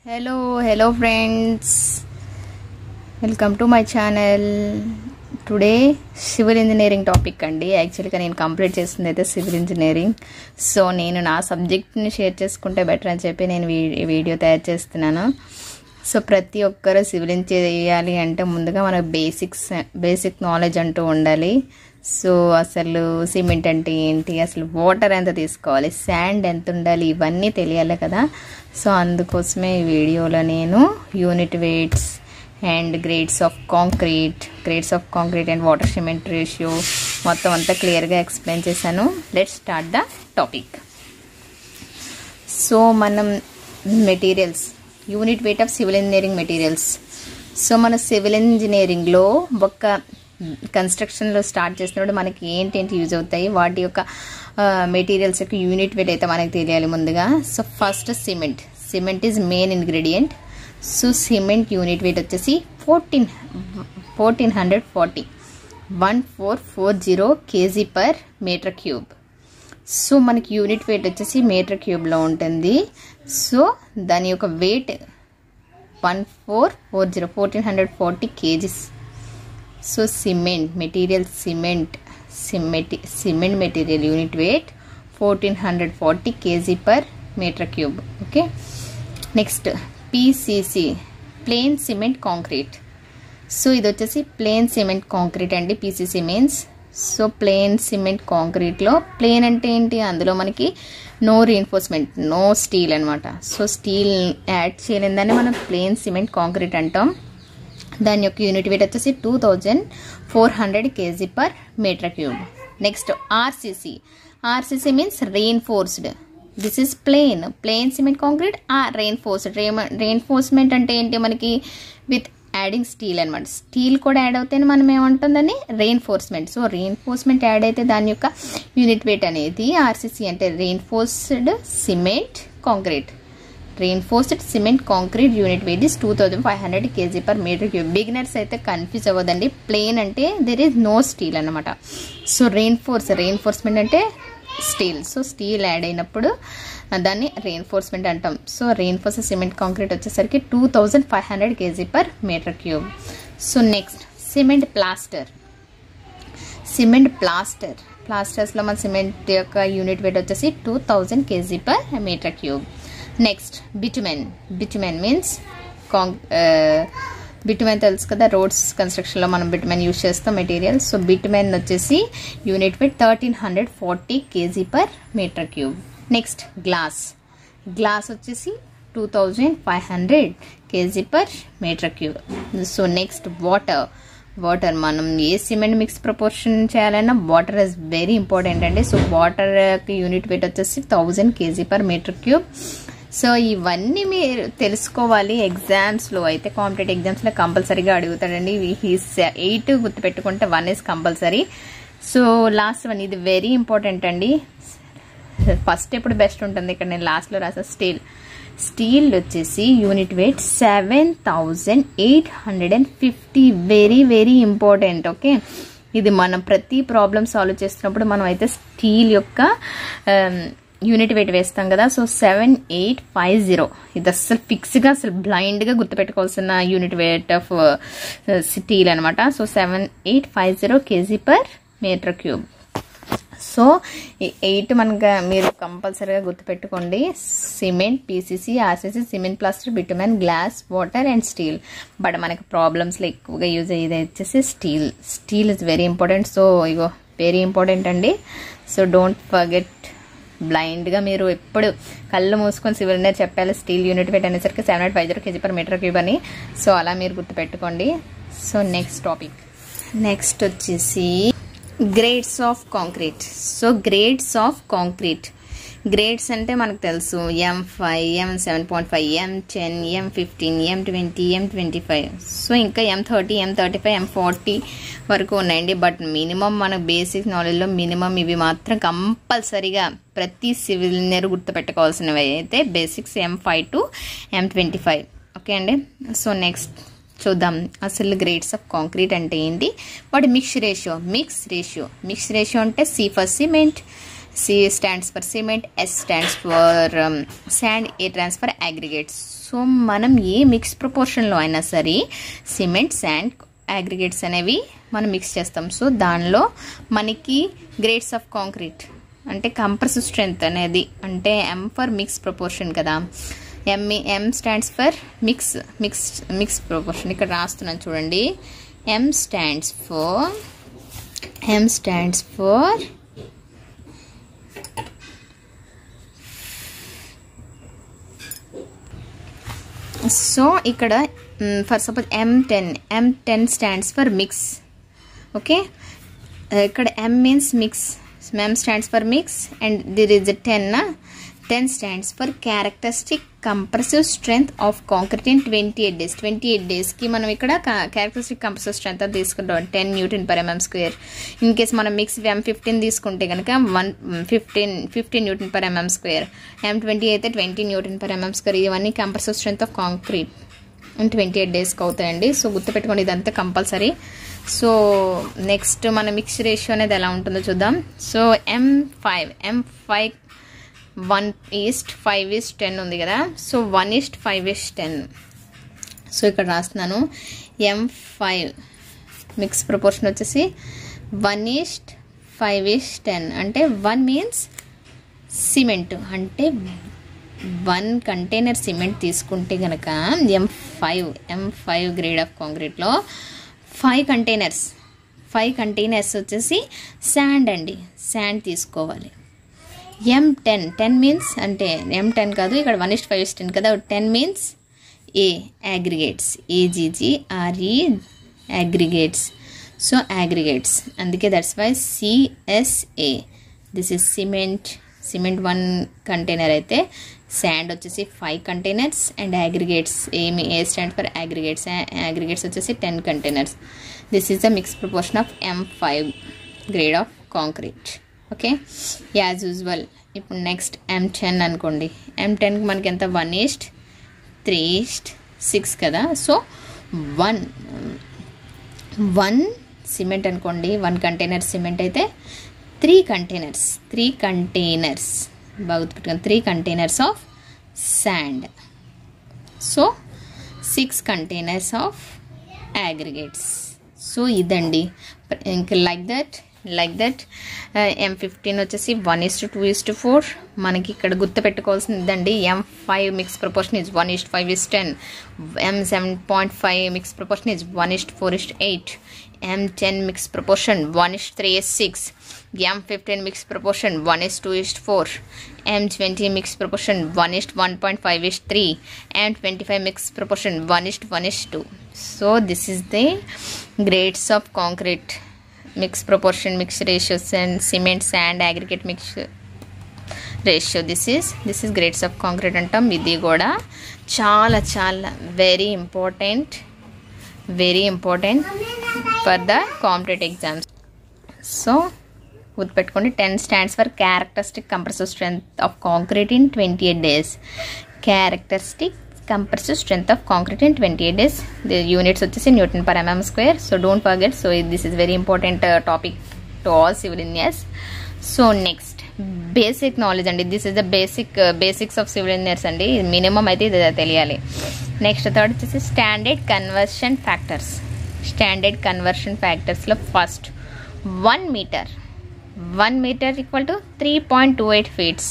Hello friends, welcome to my channel. Today civil engineering topic andi. Actually నేను complete చేస్తుంది అయితే civil engineering. So నేను నా subject ని షేర్ చేసుకుంటే బెటర్ అని చెప్పి నేను ఈ వీడియో తయారు చేస్తున్నాను. సో ప్రతి ఒక్కరు సివిల్ ఇంజనీరింగ్ చేయాలి అంటే ముందుగా మనకు బేసిక్ నాలెడ్జ్ అంటూ ఉండాలి. సో అసలు సిమెంట్ అంటే ఏంటి, అసలు వాటర్ ఎంత తీసుకోవాలి, శాండ్ ఎంత ఉండాలి, ఇవన్నీ తెలియాలి కదా. సో అందుకోసమే ఈ వీడియోలో నేను unit weights and grades of concrete and water cement ratio మొత్తం అంతా క్లియర్గా ఎక్స్ప్లెయిన్ చేశాను. Let's start the topic. So మనం materials, unit weight of civil engineering materials. So మన సివిల్ ఇంజనీరింగ్లో ఒక కన్స్ట్రక్షన్లో స్టార్ట్ చేసినప్పుడు మనకి ఏంటేంటి యూజ్ అవుతాయి, వాటి యొక్క మెటీరియల్స్ యొక్క యూనిట్ వెయిట్ అయితే మనకి తెలియాలి ముందుగా. So first cement is main ingredient. So cement unit weight వచ్చేసి 1440 kg per meter cube. So మనకి యూనిట్ వెయిట్ వచ్చేసి మీటర్ క్యూబ్లో ఉంటుంది. సో దాని యొక్క weight 1440 kgs. So cement material unit weight 1440 kg per meter cube. Okay, next PCC plain cement concrete. So ఇది వచ్చేసి plain cement concrete అండి. PCC means so plain cement కాంక్రీట్లో ప్లేన్ అంటే ఏంటి, అందులో మనకి నో రీఎన్ఫోర్స్మెంట్, నో స్టీల్ అనమాట. So steel add చేయలేదని మనం ప్లేన్ సిమెంట్ కాంక్రీట్ అంటాం. దాని యొక్క యూనిట్ వెయిట్ వచ్చేసి 2400 kg per meter cube. Next RCC means reinforced. This is plain cement concrete reinforcement అంటే ఏంటి, మనకి విత్ యాడింగ్ స్టీల్ అనమాట. స్టీల్ కూడా యాడ్ అవుతే మనం ఏమంటుందని రెయిన్ఫోర్స్మెంట్. సో రెయిన్ఫోర్స్మెంట్ యాడ్ అయితే దాని యొక్క యూనిట్ వెయిట్ అనేది RCC అంటే reinforced cement concrete. Reinforced cement concrete unit weight is 2500 kg per meter cube. Beginners అయితే కన్ఫ్యూజ్ అవ్వదండి. ప్లేన్ అంటే దేర్ ఈజ్ నో స్టీల్ అనమాట. సో రెయిన్ఫోర్స్మెంట్ అంటే స్టీల్. సో స్టీల్ యాడ్ అయినప్పుడు దాన్ని రెయిన్ఫోర్స్మెంట్ అంటాం. సో రెయిన్ఫోర్స్డ్ సిమెంట్ కాంక్రీట్ వచ్చేసరికి 2500 kg per meter cube. So next cement ప్లాస్టర్స్లో మన సిమెంట్ యొక్క యూనిట్ వెయిట్ వచ్చేసి 2000 kg per meter cube. Next bitumen means bitumen తెలుసు కదా, రోడ్స్ కన్స్ట్రక్షన్లో మనం బిటుమెన్ యూజ్ చేస్తాం మెటీరియల్. సో బిటుమెన్ వచ్చేసి unit weight 1340 kg per meter cube. Next glass వచ్చేసి 2500 kg per meter cube. So next water మనం ఏ cement mix proportion చేయాలన్నా water is very important అండి. సో వాటర్ యూనిట్ వెయిట్ వచ్చేసి 1000 kg per meter cube. So ఇవన్నీ మీరు తెలుసుకోవాలి. ఎగ్జామ్స్లో అయితే కాంపిటేటివ్ ఎగ్జామ్స్లో కంపల్సరీగా అడుగుతాడండి. 8 గుర్తుపెట్టుకుంటే 1 is కంపల్సరీ. సో లాస్ట్ 1 ఇది వెరీ ఇంపార్టెంట్ అండి. ఫస్ట్ ఎప్పుడు బెస్ట్ ఉంటుంది, ఇక్కడ నేను లాస్ట్లో రాసా స్టీల్ వచ్చేసి unit weight 7850. Very important. Okay, ఇది మనం ప్రతి ప్రాబ్లమ్ సాల్వ్ చేస్తున్నప్పుడు మనం అయితే స్టీల్ యొక్క యూనిట్ వెయిట్ వేస్తాం కదా. సో 7850 ఇది అసలు ఫిక్స్గా, అసలు బ్లైండ్గా గుర్తుపెట్టుకోవాల్సిన యూనిట్ వెయిట్ ఆఫ్ స్టీల్ అనమాట. So 7850 kg per meter cube. So 8 మనగా మీరు కంపల్సరీగా గుర్తుపెట్టుకోండి. Cement, PCC, RCC, cement plaster, bitumen, glass, water and steel. But మనకి ప్రాబ్లమ్స్లో ఎక్కువగా యూజ్ అయ్యేది వచ్చేసి steel is very important. So ఇగో వెరీ ఇంపార్టెంట్ అండి. So don't forget. బ్లైండ్గా మీరు ఎప్పుడు కళ్ళు మూసుకొని సివిల్ ఇంజనీర్ చెప్పాలి స్టీల్ యూనిట్ వెయిట్ అనేసరికి 7850 kg per meter cube అని. సో అలా మీరు గుర్తుపెట్టుకోండి. సో నెక్స్ట్ టాపిక్, నెక్స్ట్ వచ్చేసి grades of concrete. So grades అంటే మనకు తెలుసు M5, M7.5, M10, M15, M20, M25. So ఇంకా M30, M35, M40 వరకు ఉన్నాయండి. బట్ మినిమం మన బేసిక్ నాలెడ్జ్లో మినిమం ఇవి మాత్రం కంపల్సరీగా ప్రతి సివిల్ ఇంజనీర్ గుర్తుపెట్టుకోవాల్సినవి అయితే basics M5 to M25. Okay అండి. సో నెక్స్ట్ చూద్దాం అసలు గ్రేడ్స్ ఆఫ్ కాంక్రీట్ అంటే ఏంటి, వాటి మిక్స్ రేషియో అంటే C for cement, C stands for cement, S stands for sand, A stands for aggregates. So మనం ఏ మిక్స్ ప్రపోర్షన్లో అయినా సరే సిమెంట్, శాండ్, అగ్రిగేట్స్ అనేవి మనం మిక్స్ చేస్తాం. సో దానిలో మనకి గ్రేడ్స్ ఆఫ్ కాంక్రీట్ అంటే కంప్రెసివ్ స్ట్రెంగ్త్ అనేది అంటే M ఫర్ మిక్స్ ప్రపోర్షన్ కదా. M stands for mix proportion. ఇక్కడ రాస్తున్నాను చూడండి. M stands for సో ఇక్కడ for suppose M10 stands for mix. Okay, ఇక్కడ M means mix, M stands for mix and there is 10 stands for characteristic compressive strength of concrete in 28 days. 28 daysకి మనం ఇక్కడ characteristic compressive strength అది తీసుకుంటాం 10 Nm/mm². In case మనం mix M15 తీసుకుంటే కనుక 15 Nm/mm². M20 అయితే 20 Nm/mm². ఇవన్నీ compressive strength of concrete in 28 daysకి అవుతాయండి. సో గుర్తుపెట్టుకోండి, ఇదంతా కంపల్సరీ. సో నెక్స్ట్ మన మిక్స్ రేషియో అనేది ఎలా ఉంటుందో చూద్దాం. సో M5 1:5:10 ఉంది కదా. సో 1:5:10. సో ఇక్కడ రాస్తున్నాను M5 మిక్స్ ప్రపోర్షన్ వచ్చేసి 1:5:10. అంటే 1 మీన్స్ సిమెంట్, అంటే 1 కంటైనర్ సిమెంట్ తీసుకుంటే కనుక M5 గ్రేడ్ ఆఫ్ కాంక్రీట్లో 5 కంటైనర్స్ వచ్చేసి శాండ్ అండి, శాండ్ తీసుకోవాలి. M10 మీన్స్ అంటే M10 కాదు, ఇక్కడ 1:5:10 కదా. 10 means aggregates, AGGRE aggregates. So aggregates, అందుకే that's why CSA. This is cement 1 container అయితే శాండ్ వచ్చేసి 5 containers and aggregates A stand for aggregates. Aggregates వచ్చేసి 10 containers. This is the mix proportion of M5 grade of concrete. Okay, as usual. ఇప్పుడు next M10 అనుకోండి. M10కి మనకి ఎంత 1:3:6 కదా. So 1 cement అనుకోండి, 1 container cement అయితే 3 కంటైనర్స్ బాగా గుర్తుపెట్టుకోండి, 3 containers of sand. So 6 containers of aggregates. So ఇదండి ఇంకా లైక్ దట్ M15 వచ్చేసి 1:2:4. మనకి ఇక్కడ గుర్తుపెట్టుకోవాల్సిందండి M5 mix proportion is 1:5:10. M7.5 mix proportion is 1:4:8. M10 mix proportion 1:3:6. M15 mix proportion 1:2:4. M20 mix proportion 1:1.5:3. M25 mix proportion 1:1:2. So this is the grades of concrete mix proportion, mix ratios and cement, sand, aggregate mix ratio. This is grades of concrete అంటాం. ఇది కూడా చాలా very important for the competitive exams. So గుర్తుపెట్టుకోండి, 10 stands for characteristic compressive strength of concrete in 28 days. Characteristic compressive strength of concrete in 28 days. The units వచ్చేసి Nm/mm². So don't forget. So this is very important topic to all civil engineers. So next basic knowledge అండి. This is the basics of civil engineers అండి. Minimum అయితే ఇది తెలియాలి. Next third వచ్చేసి standard conversion factors లో first 1 meter equal to 3.28 feet.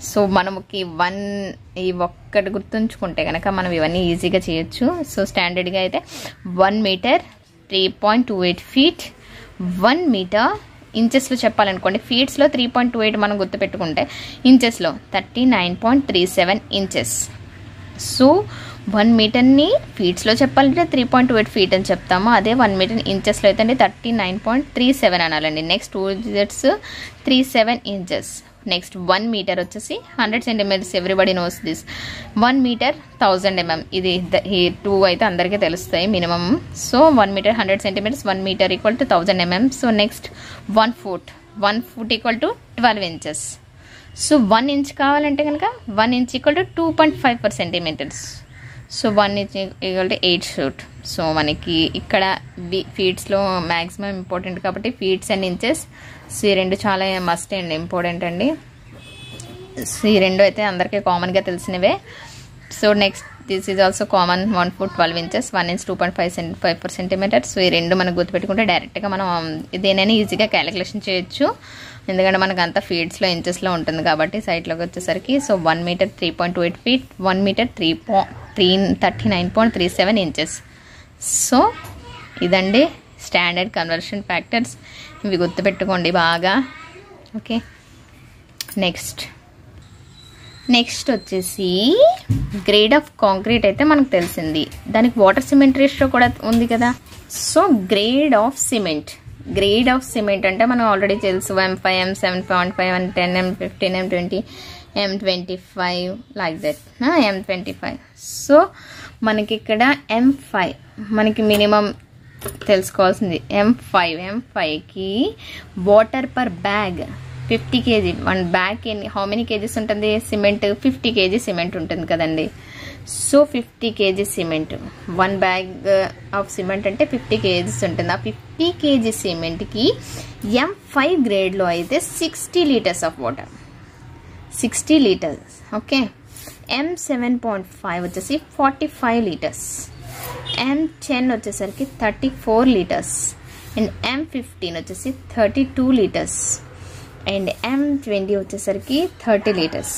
So మనకి ఈ ఒక్కటి గుర్తుంచుకుంటే కనుక మనం ఇవన్నీ ఈజీగా చేయొచ్చు. సో స్టాండర్డ్గా అయితే 1 మీటర్ 3.28 feet. 1 మీటర్ ఇంచెస్లో చెప్పాలనుకోండి, ఫీట్స్లో 3.28 మనం గుర్తుపెట్టుకుంటే ఇంచెస్లో 39.37 inches. సో 1 మీటర్ని ఫీట్స్లో చెప్పాలంటే 3.28 feet అని చెప్తాము. అదే 1 మీటర్ ఇంచెస్లో అయితే అండి 39.37 అనాలండి. Next 2 digits 37 inches. Next 1 meter వచ్చేసి 100 centimeters. Everybody knows this. 1 meter 1000 mm. ఇది ఈ 2 అయితే అందరికీ తెలుస్తాయి minimum. So 1 meter 100 centimeters, 1 meter equal to 1000 mm. So next 1 foot equal to 12 inches. So 1 inch కావాలంటే కనుక 1 inch equal to 2.54 centimeters. So 1 is equal to 8 foot. So మనకి ఇక్కడ ఫీట్స్లో maximum important కాబట్టి ఫీట్స్ అండ్ ఇంచెస్. సో ఈ రెండు చాలా must and important అండి. So ఈ రెండు అయితే అందరికీ కామన్గా తెలిసినవే. So next this is also common 1 foot 12 inches, 1 inch 2.5 centimeters. So ఈ రెండు మనకు గుర్తుపెట్టుకుంటే డైరెక్ట్గా మనం దేనైనా ఈజీగా క్యాలిక్యులేషన్ చేయొచ్చు, ఎందుకంటే మనకు అంతా ఫీట్స్లో ఇంచెస్లో ఉంటుంది కాబట్టి. సైట్లోకి వచ్చేసరికి so 1 meter 3.28 feet, 1 meter 39.37 inches. So ఇదండి స్టాండర్డ్ కన్వర్షన్ ఫ్యాక్టర్స్, ఇవి గుర్తుపెట్టుకోండి బాగా. ఓకే, నెక్స్ట్ వచ్చేసి గ్రేడ్ ఆఫ్ కాంక్రీట్ అయితే మనకు తెలిసింది, దానికి వాటర్ సిమెంట్ రేషియో కూడా ఉంది కదా. సో గ్రేడ్ ఆఫ్ సిమెంట్ అంటే మనం ఆల్రెడీ తెలుసు, M5, M7.5, M10, M15, M20, M25 like that, M25. So మనకి ఇక్కడ M5 మనకి మినిమం తెలుసుకోవాల్సింది. M5కి water per bag 50 kg. 1 bag how many kgs ఉంటుంది సిమెంట్? 50 kg సిమెంట్ ఉంటుంది కదండి. So 50 kg cement, 1 bag of cement అంటే 50 kg ఉంటుంది. ఆ 50 kg సిమెంట్కి M5 గ్రేడ్లో అయితే 60 liters of water, 60 liters. Okay, M7.5 వచ్చేసి 45 liters, M10 వచ్చేసరికి 34 liters, అండ్ M15 వచ్చేసి 32 liters, అండ్ M20 వచ్చేసరికి 30 liters.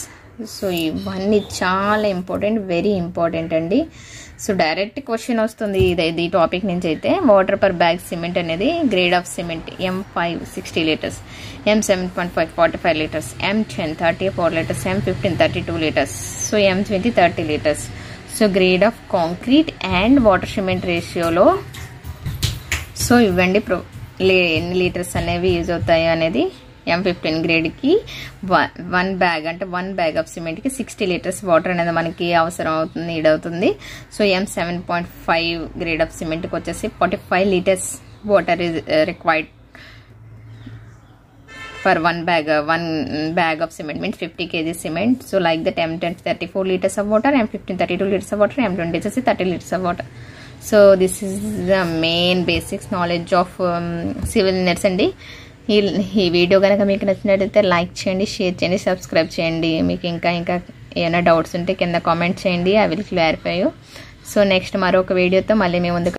సో ఇవన్నీ చాలా ఇంపార్టెంట్, వెరీ ఇంపార్టెంట్ అండి. సో డైరెక్ట్ క్వశ్చన్ వస్తుంది ఇది టాపిక్ నుంచి అయితే. వాటర్ పర్ బ్యాగ్ సిమెంట్ అనేది grade of cement M5 60 liters, M7.5 45 liters, M10 34 liters, M15 32 liters, so M20 30 liters. So grade of concrete and water cement రేషియోలో so ఇవ్వండి ఎన్ని litres అనేవి use అవుతాయి అనేది. M15 గ్రేడ్కి 1 bag అంటే 1 bag ఆఫ్ సిమెంట్కి 60 liters వాటర్ అనేది మనకి అవసరం అవుతుంది, నీడ్ అవుతుంది. సో M7.5 గ్రేడ్ ఆఫ్ సిమెంట్కి వచ్చేసి 45 liters water is required for 1 bag of cement, means 50 kg cement. So like that M10 34 liters of water, M15 32 liters of water, M20 వచ్చేసి 30 liters of water. So this is the main basics knowledge of civil engineers అండి. ఈ video కనుక మీకు నచ్చినట్లయితే like చేయండి, share చేయండి, subscribe చేయండి. మీకు ఇంకా ఏమైనా డౌట్స్ ఉంటే కింద కామెంట్ చేయండి, I will clarify you. So next మరొక వీడియోతో మళ్ళీ మేము ముందుకు